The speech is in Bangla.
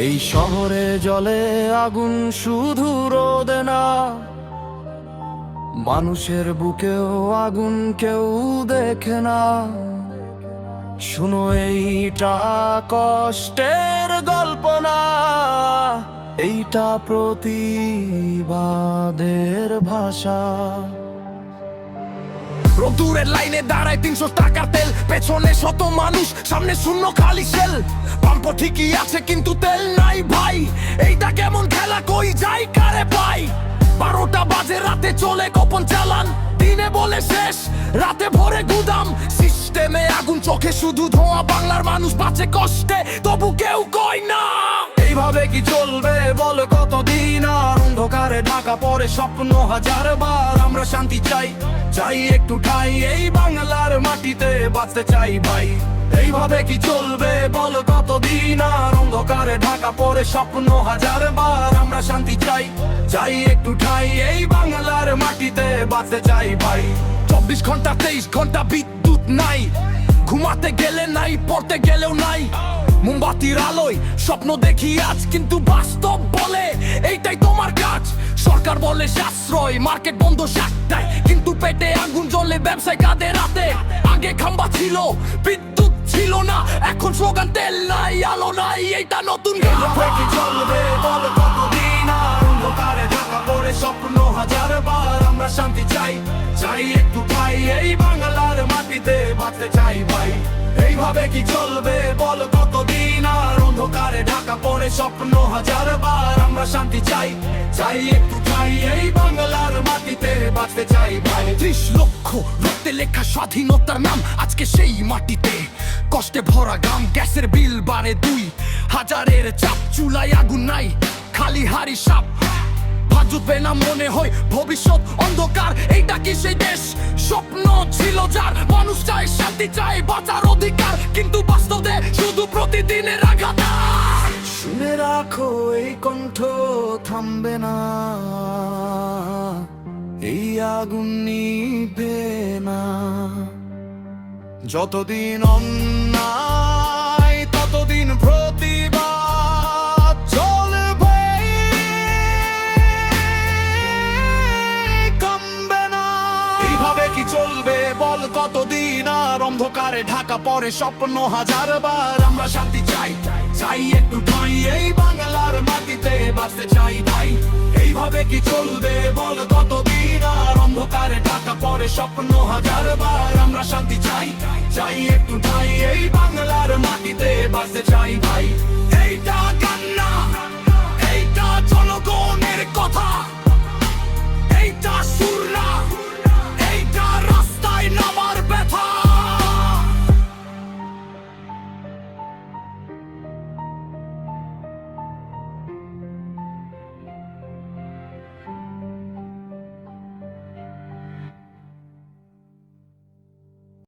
এই শহরে জ্বলে আগুন শুধু রোদে না, মানুষের বুকেও আগুন কেউ দেখে না। শুনো, এইটা কষ্টের গল্প না, এইটা প্রতিবাদের ভাষা। রোদ্দুরের লাইনে দাঁড়ায় 300 টাকার তেল, পেছনে শত মানুষ, সামনে শূন্য খালি সেল। পাম্প ঠিকই আছে কিন্তু তেল নাই ভাই, এইটা কেমন খেলা, কই যাই কারে পাই। 12টা বাজে, রাতে চলে গোপন চালান, দিনে বলে শেষ, রাতে ভরে গুদাম। সিস্টেমে আগুন, চোখে শুধু ধোঁয়া, বাংলার মানুষ বাঁচে কষ্টে, তবু কেউ কয় না। এইভাবে কি চলবে বল কতদিন আর? অন্ধকারে ঢাকা পড়ে স্বপ্ন হাজার বার। আমরা শান্তি চাই, চাই একটু ঠাই, এই বাংলার মাটিতে বাঁচতে চাই ভাই। এইভাবে কি চলবে বল কতদিন আর? অন্ধকারে ঢাকা পড়ে স্বপ্ন হাজার বার। আমরা শান্তি চাই, চাই একটু ঠাই, এই বাংলার মাটিতে বাঁচতে চাই ভাই। 24 ঘন্টা 23 ঘন্টা বিদ্যুৎ নাই, ঘুমাতে গেলে নাই, পড়তে গেলেও নাই। মোমবাতির আলোয় স্বপ্ন দেখি আজ, কিন্তু বাস্তব বলে এইটাই তোমার কাজ। সরকার বলে সাশ্রয়, মার্কেট বন্ধ 7টায়, কিন্তু পেটে আগুন জ্বলে ব্যবসায় কাঁদে রাতে। আগে খাম্বা ছিল, বিদ্যুৎ ছিল না, এখন স্লোগান তেল নাই, আলো নাই, এইটা নতুন এইভাবে কি চলবে বল কতদিন আর? অন্ধকারে ঢাকা পড়ে স্বপ্ন হাজার বার। আমরা শান্তি চাই, চাই একটু ঠাই, এই বাংলার মাটিতে বাঁচতে চাই ভাই। এইভাবে কি চলবে বল কতদিন আর? অন্ধকারে ঢাকা পড়ে স্বপ্ন হাজার বার। আমরা শান্তি চাই, চাই একটু ঠাই, এই বাংলার মাটিতে বাঁচতে চাই ভাই। 30 লক্ষ রক্তে লেখা স্বাধীনতার নাম, আজকে সেই মাটিতে কষ্টে ভরা গ্রাম। গ্যাসের বিল বাড়ে 2000-এর চাপ, চুলায় আগুন নাই, খালি হাড়ি সাপ। ভাজবে না মনে হয় ভবিষ্যৎ অন্ধকার, এইটা কি সেই দেশ? স্বপ্ন ছিল যার, মানুষ চায় শান্তি, চায় বাঁচার অধিকার, কিন্তু বাস্তবে শুধু প্রতিদিনের আঘাত। শুনে রাখো, এই কণ্ঠ থামবে না, এই আগুন নিভে না। যতদিন অন্যায়, ততদিন প্রতিবাদ চলবে, কমবে না। এইভাবে কি চলবে বল কতদিন আর? অন্ধকারে ঢাকা পড়ে স্বপ্ন হাজার বার। আমরা শান্তি চাই, চাই একটু ঠাই, এই বাংলার মাটিতে বাঁচতে চাই ভাই। এইভাবে কি চলবে বল কতদিন আর? অন্ধকারে ঢাকা পড়ে স্বপ্ন হাজার বার। আমরা শান্তি চাই, চাই একটু ঠাই, এই বাংলার মাটিতে বাঁচতে চাই ভাই।